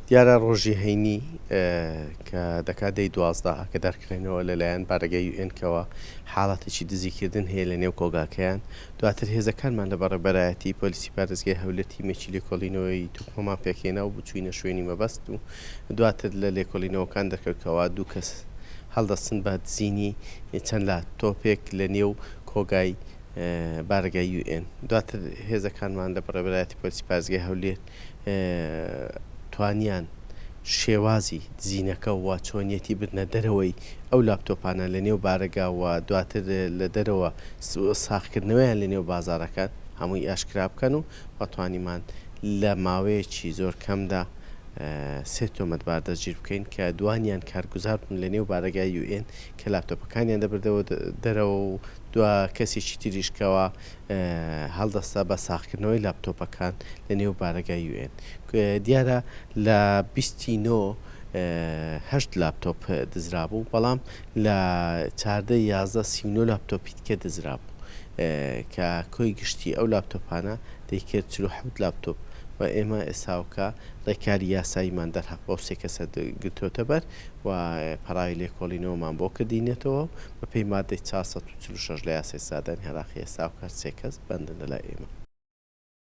دیارە ڕۆژی هەینی کە دەکات دەی 12 کە دەرکرێنەوە لەلایەن بارەگای UN-کەوە حاڵەتێکی دزیکردن هەیە لە نێو کۆگاکەیان. دواتر هێزەکانمان لە بەڕێبەرایەتی پۆلیسی پارێزگای هەولێر تیمێکی لێکۆڵینەوەی توپمەمان پێکێنا و بچووینە شوێنی مەبەست و دواتر لە لێکۆڵینەوەکان دەکردکەوە 2 کەس هەڵدەستن بە دزینی چەند لاپتۆپێک لە نێو کۆگای بارەگای UN. دواتر هێزەکانمان لە بەڕێبەرایەتی پۆلیسی پارێزگای هەولێر توانیان شێوازی دزینەکە و چۆنیەتی بردنە دەرەوەی ئەو لاپتۆپانە لە نێو بارەگاوە دواتر لە دەرەوە ساختکردنەوەیان لە نێو بازارەکان هەمووی ئاشکرا بکەن و بەتوانیمان لە ماوەیەکی زۆر کەمدا 3 تۆمەتبار دەستگیر بکەین کە دوانیان کارگوزار بن لە نێو بارەگای UN کە لاپتۆپەکانیان دەبردەوە دەرەوە و دو کەسێکی تریشکەوە هەڵدەستا بە ساختکردنەوەی لاپتۆپەکان لە نێو بارەگای UN. دیارە لە 29 8 لاپتۆپ دزرابوو بەڵام لە 14 39 لاپتۆپی دیکە دزرابوو کە کۆی گشتی ئەو لاپتۆپانە دەیکرد 47 لاپتۆپ و ئێمە ئێساوکە ڕێکاری یاساییمان دەرهەق بۆ 3 کەسە گرتوۆتە بەر و پەراوی لێکۆڵینەوەمان بۆ کردینێتەوە بە پێی مادەی 446 لە یاسای سادانی هەراقی ئێساوکە 3 کەس بەندن لەلای ئێمە.